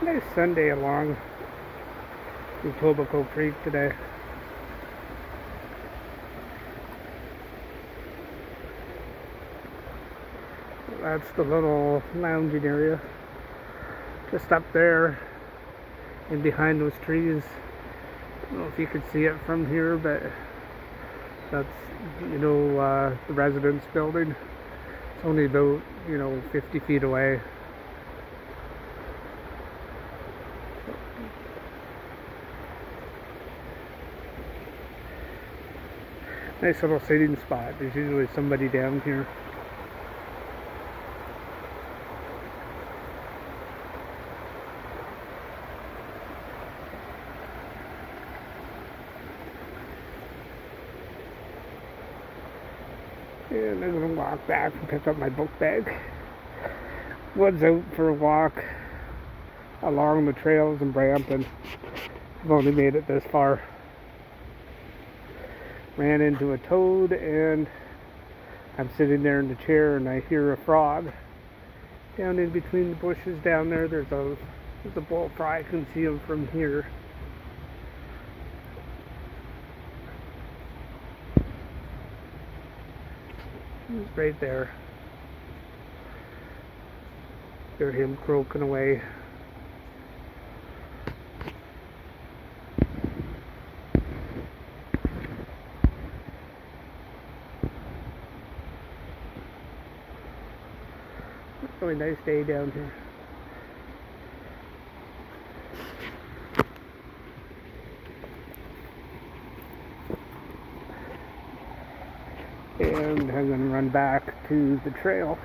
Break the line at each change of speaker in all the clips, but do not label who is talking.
Nice Sunday along Etobicoke Creek today. That's the little lounging area. Just up there and behind those trees. I don't know if you could see it from here, but that's, the residence building. It's only about, 50 feet away. Nice little sitting spot. There's usually somebody down here. And I'm going to walk back and pick up my book bag. Was out for a walk along the trails in Brampton. I've only made it this far. Ran into a toad, and I'm sitting there in the chair and I hear a frog down in between the bushes down there. There's a bullfrog. I can see him from here. He's right there. Hear him croaking away. Really nice day down here. And I'm going to run back to the trail.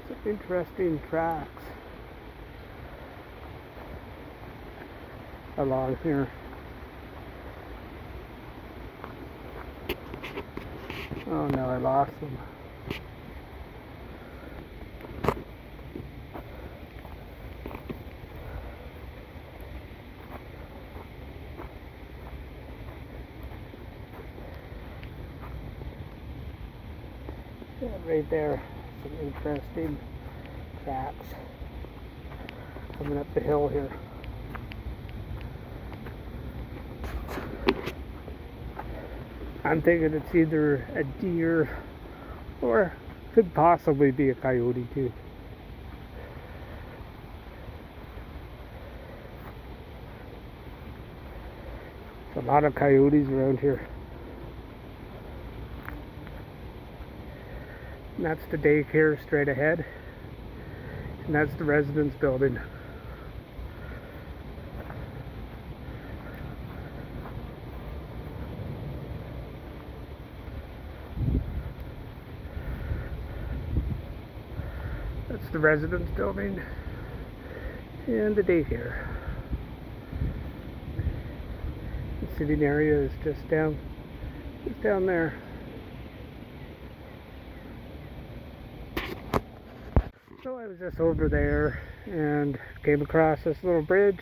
Some interesting tracks along here. Oh no, I lost them. Yeah, right there, some interesting tracks coming up the hill here. I'm thinking it's either a deer or could possibly be a coyote too. There's a lot of coyotes around here. And that's the daycare straight ahead. And that's the residence building. That's the residence building and the daycare. The sitting area is just down there. So I was just over there and came across this little bridge.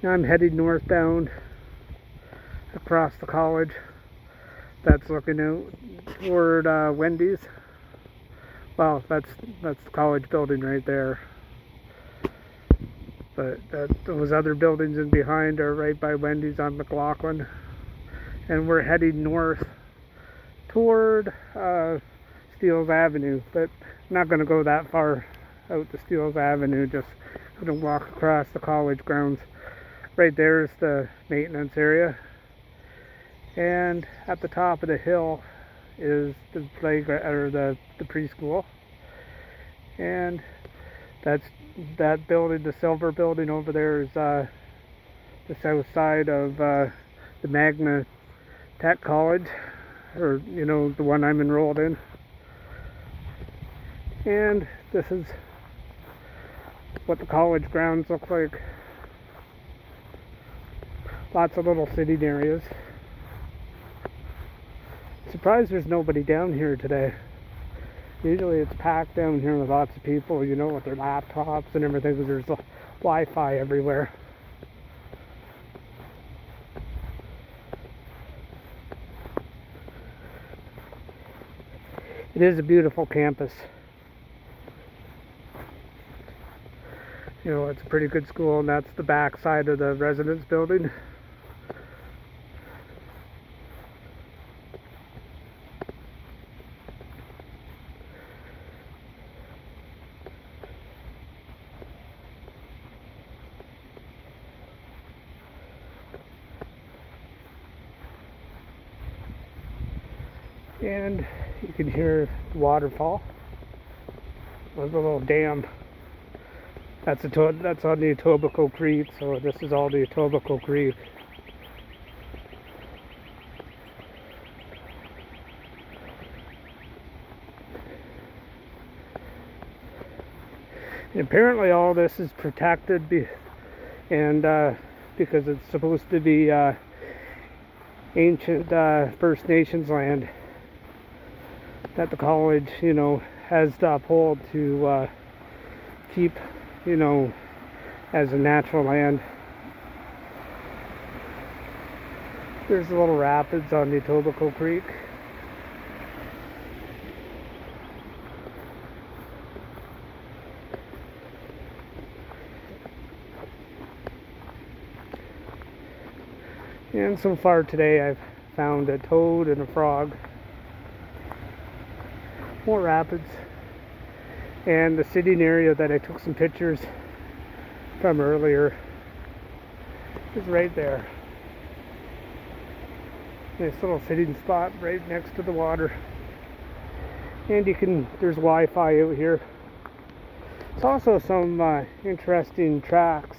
Now I'm heading northbound across the college. That's looking out toward Wendy's. Well, that's the college building right there. But those other buildings in behind are right by Wendy's on McLaughlin. And we're heading north toward Steeles Avenue. But I'm not going to go that far out to Steeles Avenue. Just going to walk across the college grounds. Right there is the maintenance area. And at the top of the hill is the playground or the preschool, and that building, the silver building over there, is the south side of the Magna Tech College, or the one I'm enrolled in. And this is what the college grounds look like. Lots of little sitting areas. Surprised there's nobody down here today. Usually it's packed down here with lots of people, with their laptops and everything, because there's Wi-Fi everywhere. It is a beautiful campus. You know, it's a pretty good school, and that's the back side of the residence building. And you can hear the waterfall. There's a little dam. That's on the Etobicoke Creek, so this is all the Etobicoke Creek. And apparently all this is protected because it's supposed to be ancient First Nations land that the college, you know, has to uphold to keep, you know, as a natural land. There's a little rapids on the Etobicoke Creek. And so far today I've found a toad and a frog. More rapids. And the sitting area that I took some pictures from earlier is right there. Nice little sitting spot right next to the water. And there's Wi-Fi out here. It's also some interesting tracks.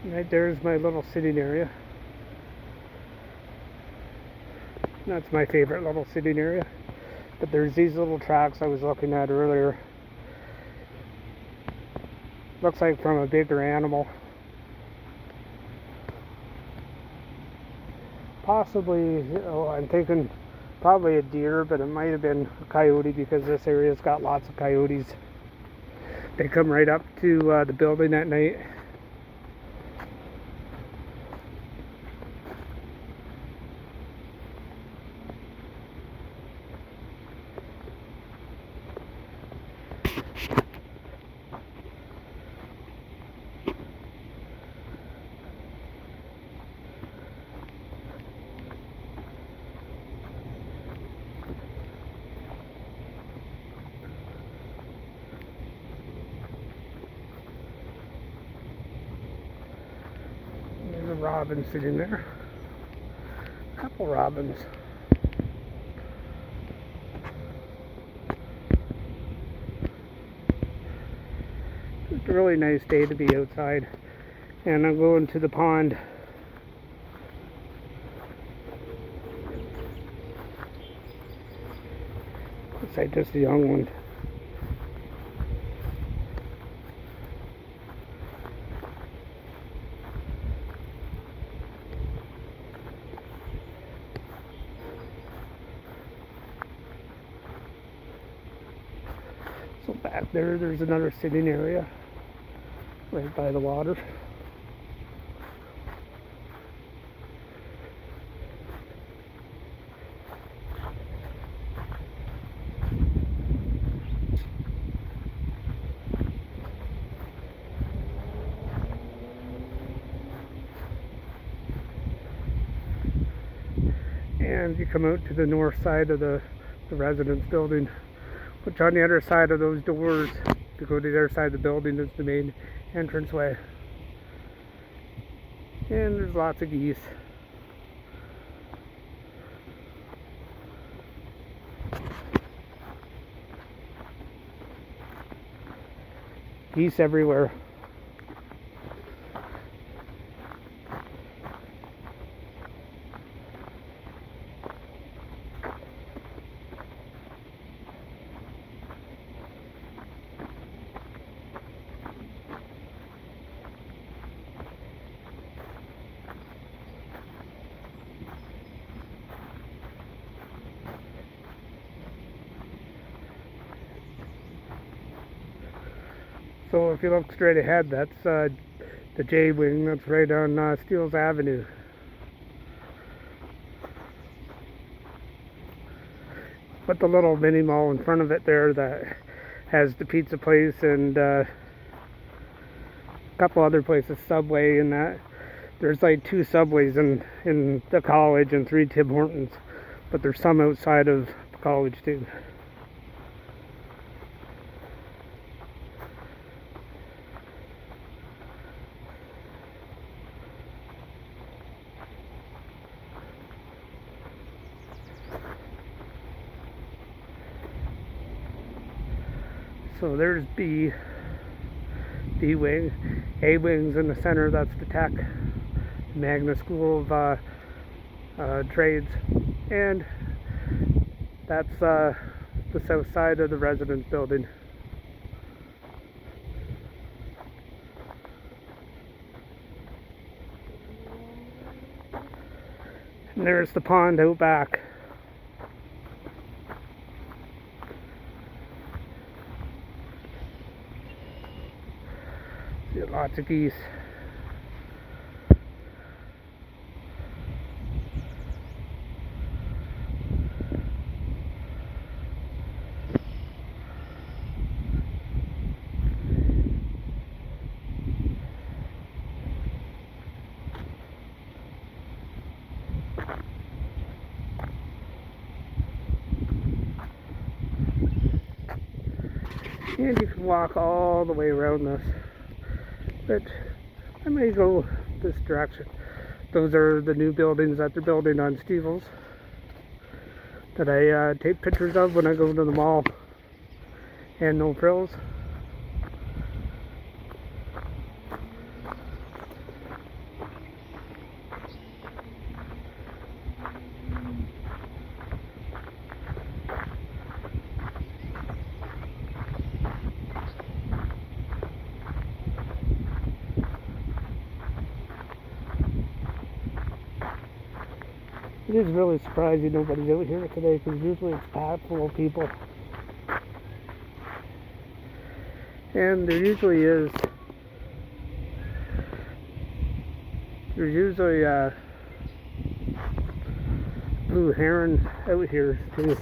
Right there's my little sitting area. That's my favorite little sitting area. But there's these little tracks I was looking at earlier. Looks like from a bigger animal. Possibly, I'm thinking probably a deer, but it might have been a coyote because this area's got lots of coyotes. They come right up to the building at night. There's a robin sitting there. A couple robins. It's a really nice day to be outside. And I'm going to the pond. Looks like just a young one. So back there's another sitting area right by the water. And you come out to the north side of the residence building, which on the other side of those doors, to go to the other side of the building, is the main entranceway. And there's lots of geese. Geese everywhere. So if you look straight ahead, that's the J Wing. That's right on Steeles Avenue. With the little mini mall in front of it there that has the pizza place and a couple other places, Subway and that. There's like 2 Subways in the college and 3 Tim Hortons, but there's some outside of the college too. So there's B Wing. A Wing's in the center, that's the Tech, Magna School of Trades. And that's the south side of the residence building. And there's the pond out back. See lots of geese. And you can walk all the way around this, but I may go this direction. Those are the new buildings that they're building on Steeles that I take pictures of when I go to the mall, and No Frills. It is really surprising nobody's out here today, because usually it's packed full of people. And there usually is. There's usually blue heron out here too.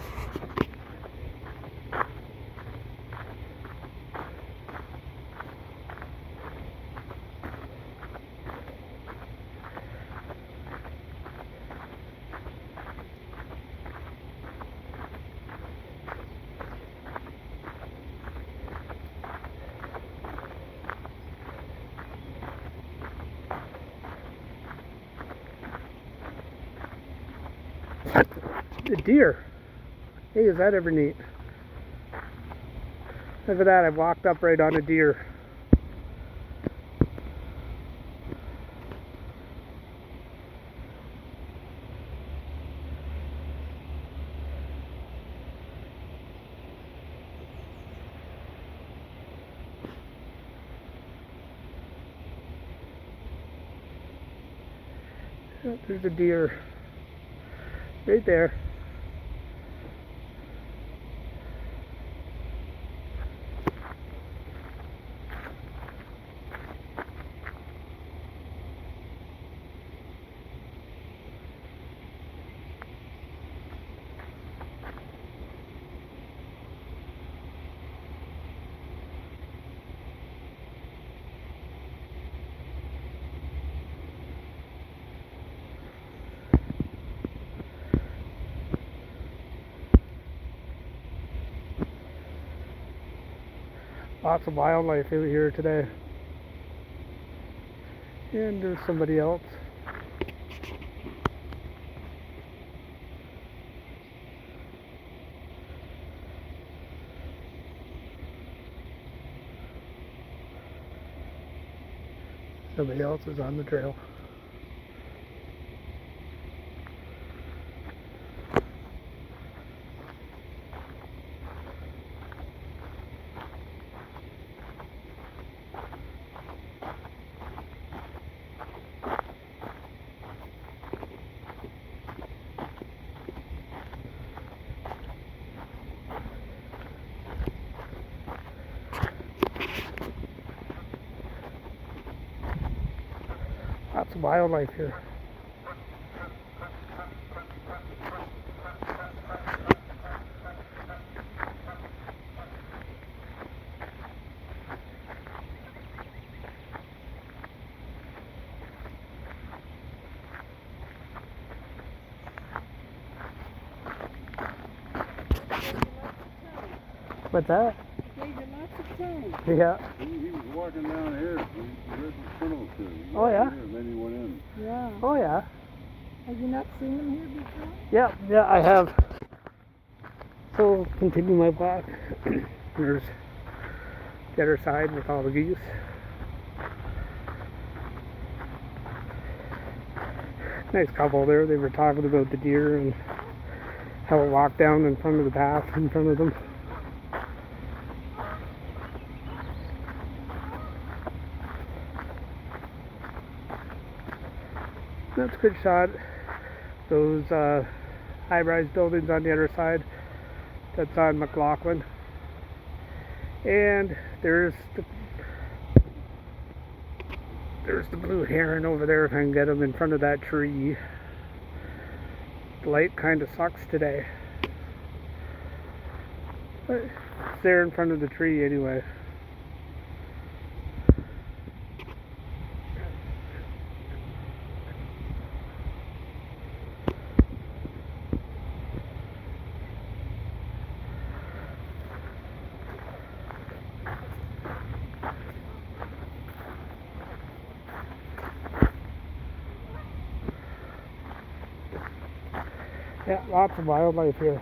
The deer. Hey, is that ever neat? Look at that, I walked up right on a deer. Oh, there's a deer. Right there. Lots of wildlife out here today. And there's somebody else. Somebody else is on the trail. of wildlife here. What's that? Yeah.
He was walking down here. He read the tunnel too.
Oh yeah.
Here, and then he went in.
Yeah.
Oh yeah.
Have you not seen him here before?
Yeah, I have. So continue my walk. There's the other side with all the geese. Nice couple there. They were talking about the deer and how it walked down in front of the path in front of them. That's a good shot. Those high-rise buildings on the other side. That's on McLaughlin. And there's the blue heron over there if I can get him in front of that tree. The light kind of sucks today. But it's there in front of the tree anyway. Yeah, lots of wildlife here.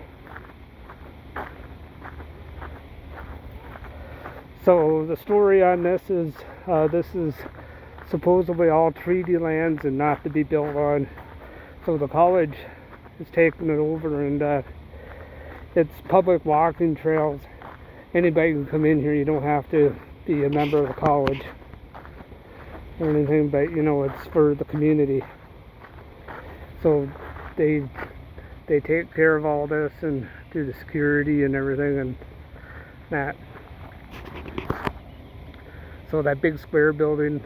So the story on this is supposedly all treaty lands and not to be built on. So the college has taken it over, and it's public walking trails. Anybody can come in here. You don't have to be a member of the college or anything, but you know, it's for the community. So they take care of all this and do the security and everything and that. So that big square building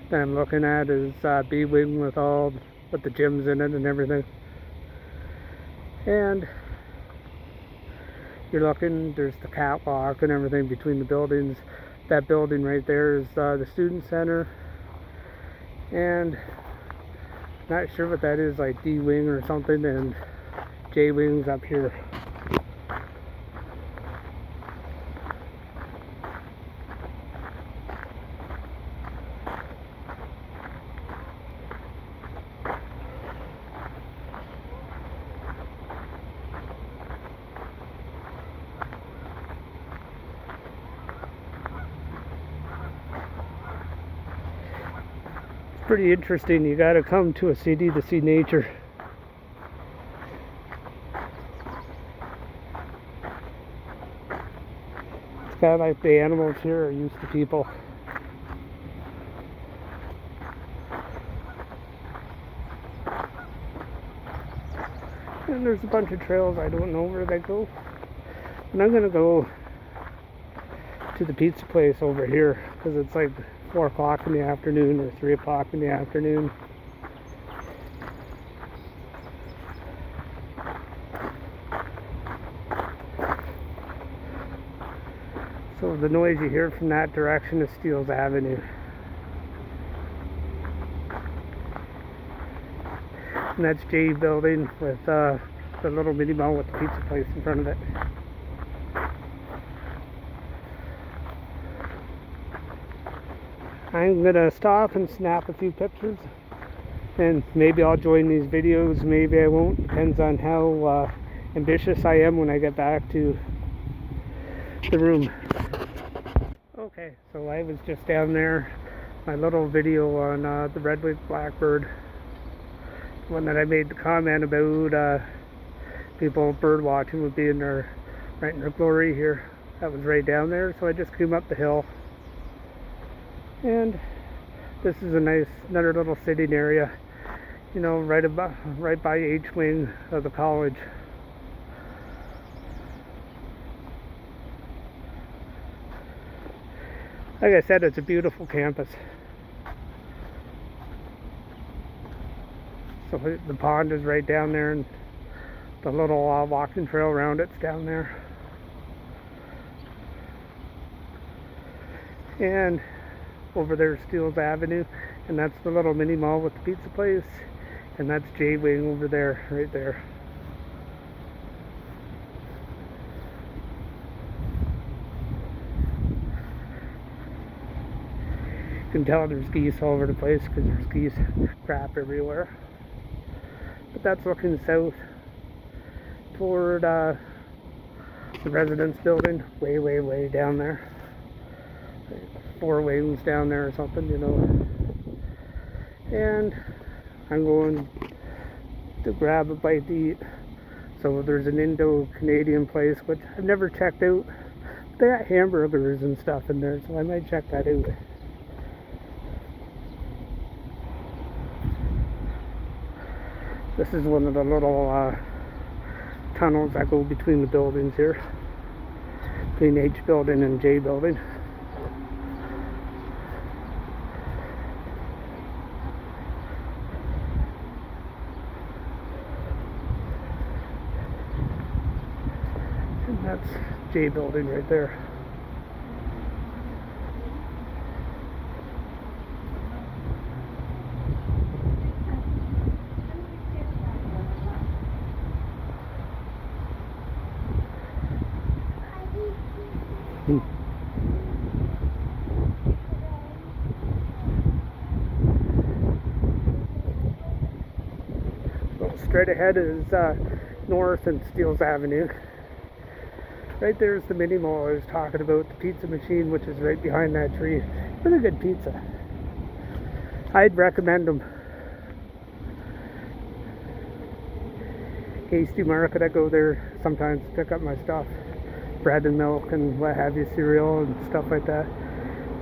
that I'm looking at is B-Wing with the gyms in it and everything. And you're looking, there's the catwalk and everything between the buildings. That building right there is the student center. And not sure what that is, like D-Wing or something, and J-Wing's up here. Pretty interesting. You got to come to a city to see nature. It's kind of like the animals here are used to people. And there's a bunch of trails. I don't know where they go. And I'm gonna go to the pizza place over here because it's like 4 o'clock in the afternoon or 3 o'clock in the afternoon. So the noise you hear from that direction is Steeles Avenue. And that's J building with the little mini mall with the pizza place in front of it. I'm gonna stop and snap a few pictures, and maybe I'll join these videos, maybe I won't. Depends on how ambitious I am when I get back to the room. Okay, so I was just down there, my little video on the red-winged blackbird, one that I made the comment about people bird watching would be in their right in their glory here. That was right down there, so I just came up the hill. And this is a nice, another little sitting area, you know, right by H-wing of the college. Like I said, it's a beautiful campus. So the pond is right down there, and the little walking trail around it's down there. And over there is Steeles Avenue, and that's the little mini mall with the pizza place, and that's J Wing over there, right there. You can tell there's geese all over the place because there's geese crap everywhere. But that's looking south toward the residence building, way down there. 4 wings down there or something, you know. And I'm going to grab a bite to eat. So there's an Indo-Canadian place, which I've never checked out. They got hamburgers and stuff in there, so I might check that out. This is one of the little tunnels that go between the buildings here, between H building and J building. And that's J building right there. Well, straight ahead is North and Steeles Avenue. Right there's the mini mall I was talking about, the pizza machine, which is right behind that tree. Really good pizza. I'd recommend them. Hasty Market, I go there sometimes to pick up my stuff. Bread and milk and what have you, cereal and stuff like that.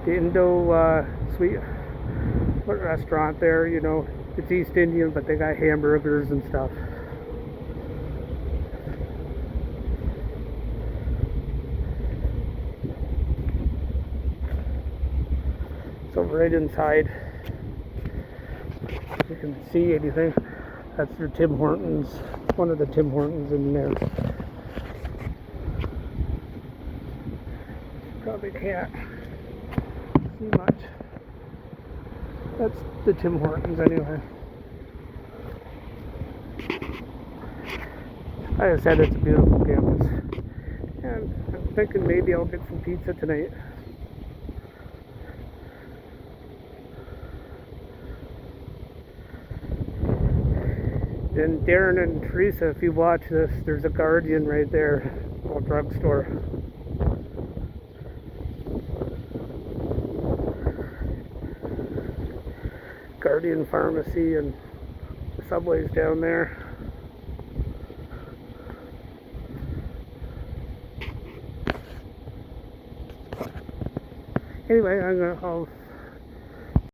The Indo sweet restaurant there, you know, it's East Indian, but they got hamburgers and stuff. So right inside, if you can see anything, that's your Tim Hortons, one of the Tim Hortons in there. Probably can't see much. That's the Tim Hortons anyway. Like I said, it's a beautiful campus. And I'm thinking maybe I'll get some pizza tonight. And Darren and Teresa, if you watch this, there's a Guardian right there, a little drugstore. Guardian Pharmacy, and the subway's down there. Anyway, I'll